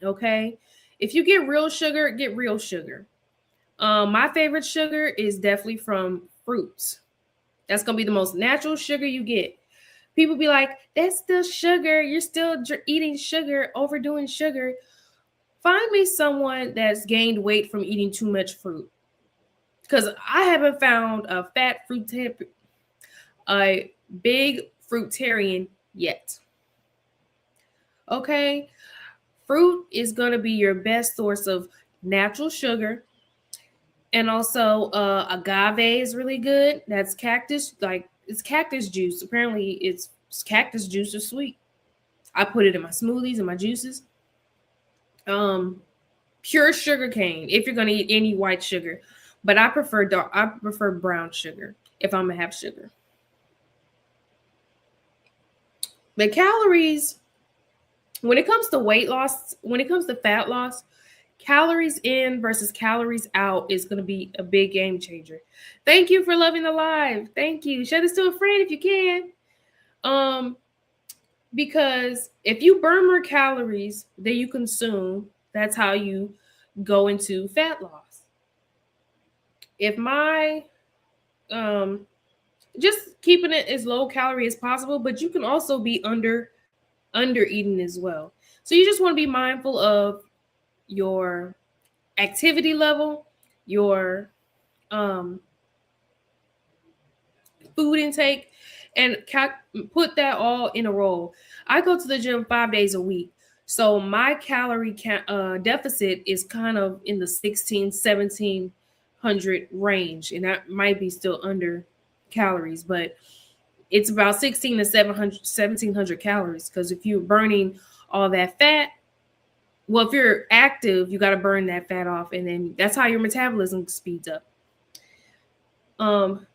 Okay, If you get real sugar, get real sugar. My favorite sugar is definitely from fruits. That's gonna be the most natural sugar you get. People be like, "That's still sugar. You're still eating sugar, overdoing sugar." Find me someone that's gained weight from eating too much fruit, because I haven't found a fat a big fruitarian yet. Okay, fruit is gonna be your best source of natural sugar. And also, agave is really good. That's cactus, like it's cactus juice. Apparently, it's cactus juice is sweet. I put it in my smoothies and my juices. Um, Pure sugar cane if you're gonna eat any white sugar, but I prefer dark. I prefer brown sugar if I'm gonna have sugar. The calories, when it comes to weight loss, when it comes to fat loss, calories in versus calories out is going to be a big game changer. Thank you for loving the live. Thank you. Share this to a friend if you can. Um, because if you burn more calories than you consume, that's how you go into fat loss. If my just keeping it as low calorie as possible, but you can also be under eating as well. So you just want to be mindful of your activity level, your um, food intake, and put that all in a roll. I go to the gym 5 days a week. So my calorie deficit is kind of in the 1700 range. And that might be still under calories, but it's about 16 to 700, 1700 calories. Because if you're burning all that fat, well, if you're active, you got to burn that fat off. And then that's how your metabolism speeds up.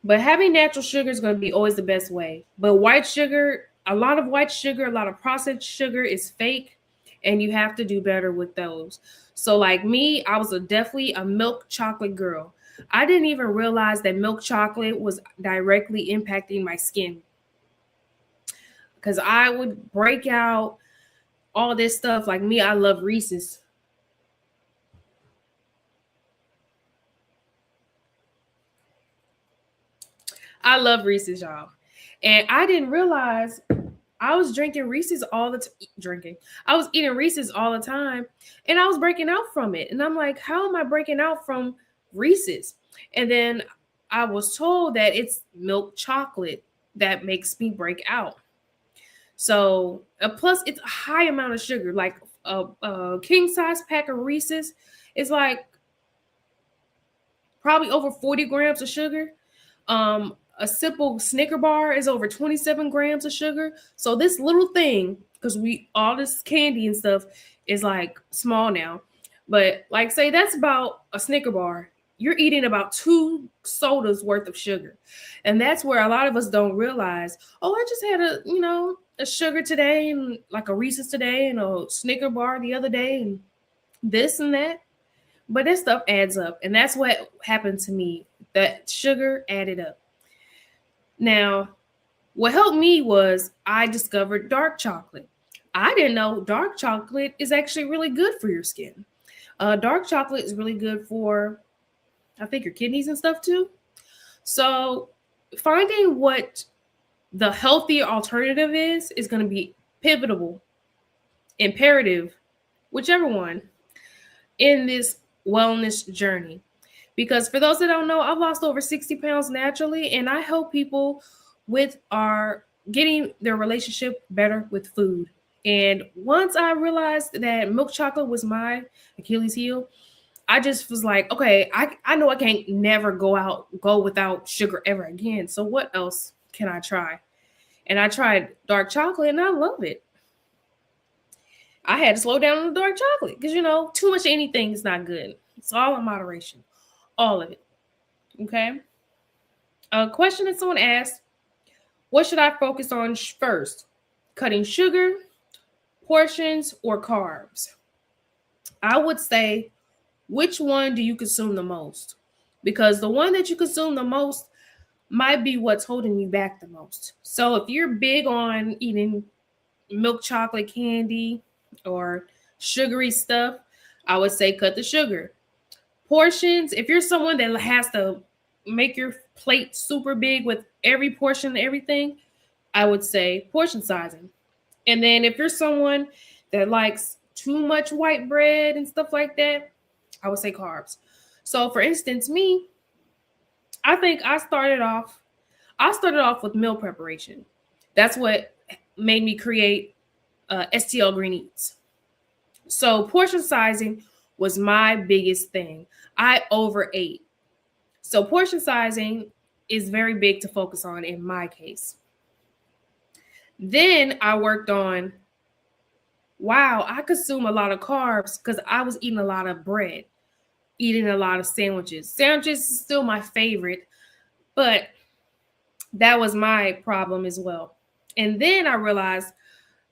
But having natural sugar is going to be always the best way. But white sugar, a lot of white sugar, a lot of processed sugar is fake, and you have to do better with those. So, like me, I was definitely a milk chocolate girl. I didn't even realize that milk chocolate was directly impacting my skin, because I would break out all this stuff. Like me, I love Reese's. I love Reese's, y'all. And I didn't realize I was drinking Reese's all the drinking. I was eating Reese's all the time, and I was breaking out from it. And I'm like, how am I breaking out from Reese's? And then I was told that it's milk chocolate that makes me break out. So, plus it's a high amount of sugar. Like a king size pack of Reese's is like probably over 40 grams of sugar. A simple Snicker bar is over 27 grams of sugar. So this little thing, because we all this candy and stuff is like small now, but like say that's about a Snicker bar. You're eating about 2 sodas worth of sugar, and that's where a lot of us don't realize. Oh, I just had a sugar today, and like a Reese's today, and a Snicker bar the other day, and this and that. But this stuff adds up, and that's what happened to me. That sugar added up. Now, what helped me was I discovered dark chocolate. I didn't know dark chocolate is actually really good for your skin. Dark chocolate is really good for, I think, your kidneys and stuff too. So, finding what the healthier alternative is going to be pivotal, imperative, whichever one, in this wellness journey. Because for those that don't know, I've lost over 60 pounds naturally, and I help people with our getting their relationship better with food. And once I realized that milk chocolate was my Achilles heel, I just was like, okay, I know I can't never go without sugar ever again. So what else can I try? And I tried dark chocolate, and I love it. I had to slow down on the dark chocolate because too much of anything is not good. It's all in moderation, all of it. Okay. A question that someone asked: what should I focus on first? Cutting sugar, portions, or carbs? I would say, which one do you consume the most? Because the one that you consume the most might be what's holding you back the most. So if you're big on eating milk chocolate candy or sugary stuff, I would say cut the sugar. Portions, if you're someone that has to make your plate super big with every portion and everything, I would say portion sizing. And then if you're someone that likes too much white bread and stuff like that, I would say carbs. So for instance, me, I think I started off with meal preparation. That's what made me create STL Green Eats. So portion sizing was my biggest thing. I overate. So portion sizing is very big to focus on in my case. Then I worked on, wow, I consume a lot of carbs because I was eating a lot of bread, eating a lot of sandwiches. Sandwiches is still my favorite, but that was my problem as well. And then I realized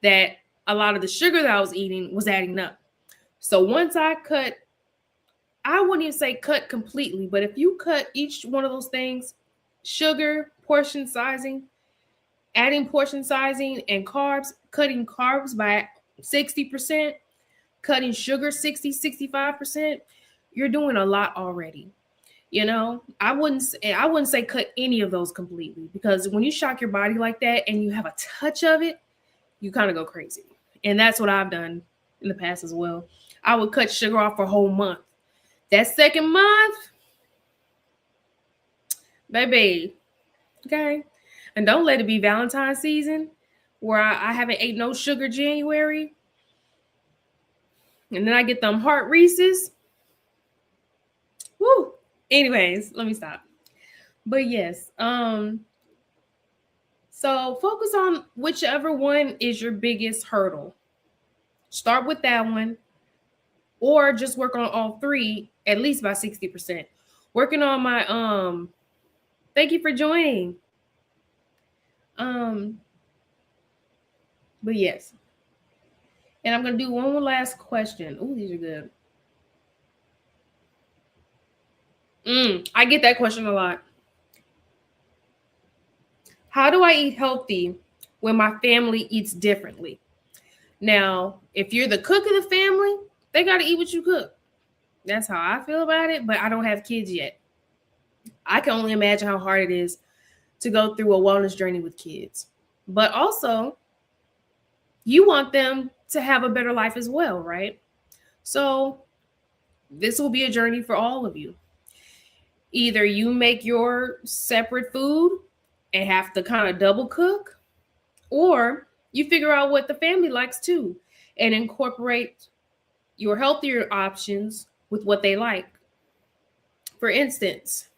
that a lot of the sugar that I was eating was adding up. So once I cut, I wouldn't even say cut completely, but if you cut each one of those things, sugar, portion sizing, adding portion sizing and carbs, cutting carbs by 60%, cutting sugar 65%, you're doing a lot already. You know, I wouldn't say cut any of those completely, because when you shock your body like that and you have a touch of it, you kind of go crazy. And that's what I've done in the past as well. I would cut sugar off for a whole month. That second month, baby, okay. And don't let it be Valentine's season where I haven't ate no sugar January. And then I get them heart Reese's. Woo. Anyways, let me stop. But yes, so focus on whichever one is your biggest hurdle. Start with that one, or just work on all three at least by 60%. Working on my thank you for joining. Um, but yes. And I'm gonna do one more last question. Oh, these are good. I get that question a lot. How do I eat healthy when my family eats differently? Now, if you're the cook of the family, they got to eat what you cook. That's how I feel about it, but I don't have kids yet. I can only imagine how hard it is to go through a wellness journey with kids. But also, you want them to have a better life as well, right? So, this will be a journey for all of you. Either you make your separate food and have to kind of double cook, or you figure out what the family likes too and incorporate your healthier options with what they like. For instance,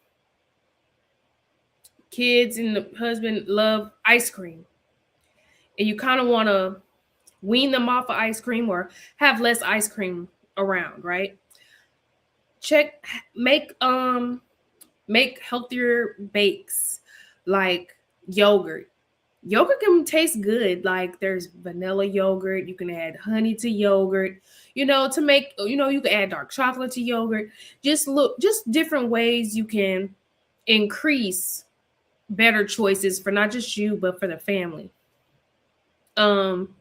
kids and the husband love ice cream, and you kind of want to wean them off of ice cream or have less ice cream around, right? Check make healthier bakes like yogurt. Yogurt can taste good. Like there's vanilla yogurt. You can add honey to yogurt. To make, you can add dark chocolate to yogurt. Just different ways you can increase better choices for not just you, but for the family. Um,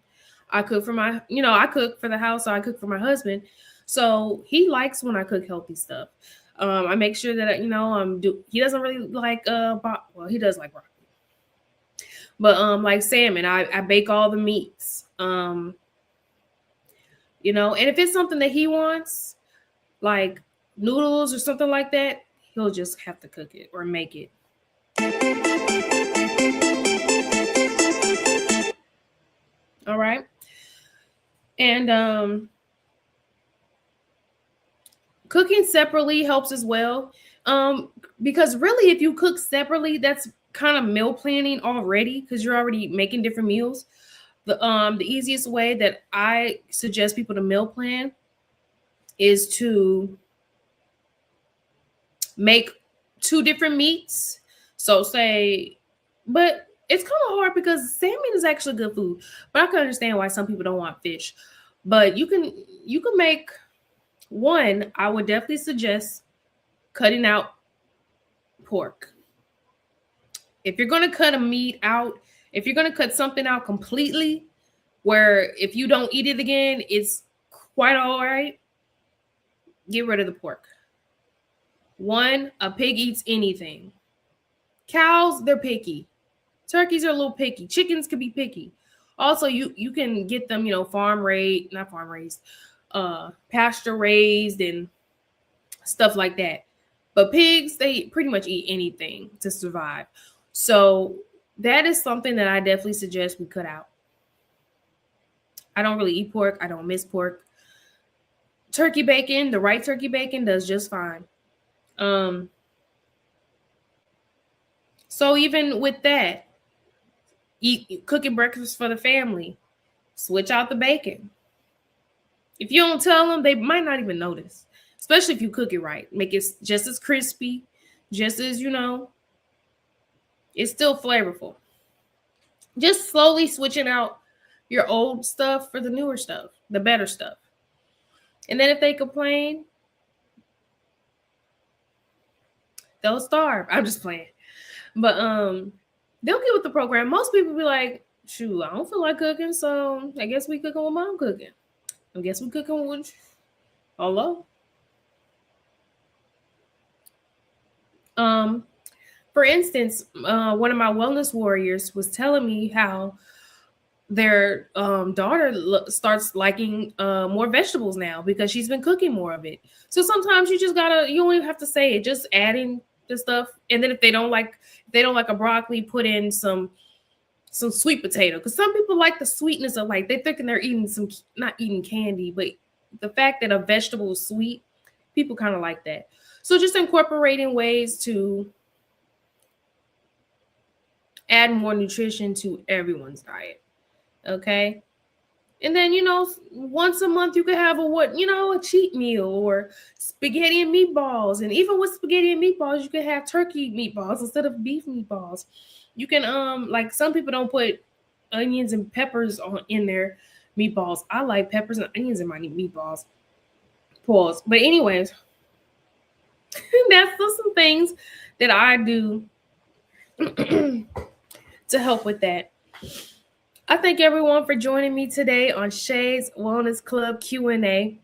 I cook for I cook for the house. So I cook for my husband. So he likes when I cook healthy stuff. I make sure that, he doesn't really like, well, he does like broccoli. But like salmon, I bake all the meats. And if it's something that he wants, like noodles or something like that, he'll just have to cook it or make it. All right. And cooking separately helps as well. Because really, if you cook separately, that's kind of meal planning already, because you're already making different meals. The easiest way that I suggest people to meal plan is to make two different meats. So say, but it's kind of hard because salmon is actually good food. But I can understand why some people don't want fish. But you can make one. I would definitely suggest cutting out pork. If you're going to cut a meat out, if you're going to cut something out completely, where if you don't eat it again, it's quite all right. Get rid of the pork. One, a pig eats anything. Cows, they're picky. Turkeys are a little picky. Chickens can be picky. Also, you can get them, farm raised, not farm raised, pasture raised and stuff like that. But pigs, they pretty much eat anything to survive. So that is something that I definitely suggest we cut out. I don't really eat pork. I don't miss pork. Turkey bacon, the right turkey bacon does just fine. Um, so even with that, eat cooking breakfast for the family. Switch out the bacon. If you don't tell them, they might not even notice. Especially if you cook it right. Make it just as crispy, just as it's still flavorful. Just slowly switching out your old stuff for the newer stuff, the better stuff. And then if they complain, they'll starve. I'm just playing. But they'll get with the program. Most people be like, shoot, I don't feel like cooking, so I guess we cooking with mom cooking. I guess we cooking with hello. Um, for instance, one of my wellness warriors was telling me how their daughter starts liking more vegetables now because she's been cooking more of it. So sometimes you don't even have to say it, just adding the stuff. And then if they don't like a broccoli, put in some sweet potato, because some people like the sweetness of, like, they're thinking they're eating some, not eating candy, but the fact that a vegetable is sweet, people kind of like that. So just incorporating ways to add more nutrition to everyone's diet. Okay. And then, once a month you could have a cheat meal or spaghetti and meatballs. And even with spaghetti and meatballs, you can have turkey meatballs instead of beef meatballs. You can like, some people don't put onions and peppers in their meatballs. I like peppers and onions in my meatballs. Pause. But anyways, that's just some things that I do to help with that. I thank everyone for joining me today on Shay's Wellness Club Q&A.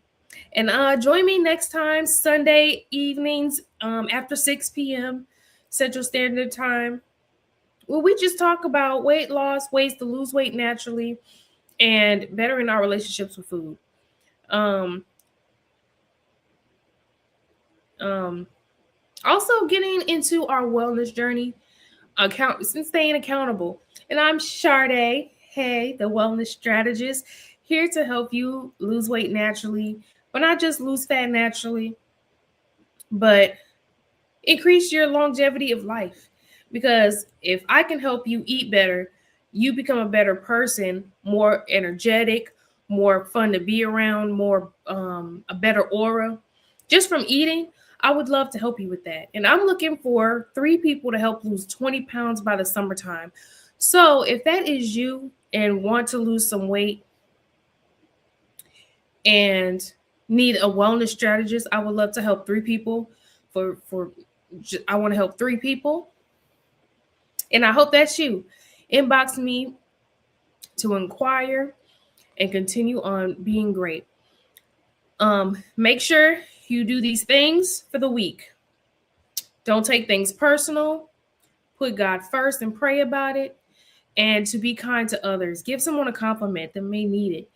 And join me next time, Sunday evenings after 6 p.m. Central Standard Time, where we just talk about weight loss, ways to lose weight naturally, and bettering our relationships with food. Also getting into our wellness journey, and staying accountable. And I'm Sade, hey, the wellness strategist, here to help you lose weight naturally, but not just lose fat naturally, but increase your longevity of life. Because if I can help you eat better, you become a better person, more energetic, more fun to be around, more a better aura just from eating. I would love to help you with that. And I'm looking for 3 people to help lose 20 pounds by the summertime. So if that is you and want to lose some weight and need a wellness strategist, I would love to help 3 people. I want to help 3 people. And I hope that's you. Inbox me to inquire and continue on being great. Make sure you do these things for the week. Don't take things personal. Put God first and pray about it. And to be kind to others. Give someone a compliment that may need it.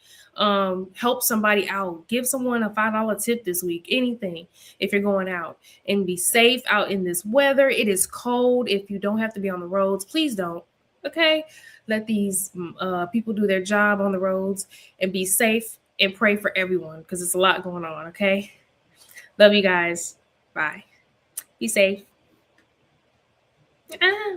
Help somebody out. Give someone a $5 tip this week. Anything if you're going out. And be safe out in this weather. It is cold. If you don't have to be on the roads, please don't. Okay? Let these people do their job on the roads and be safe, and pray for everyone because it's a lot going on. Okay? Love you guys. Bye. Be safe. Ah.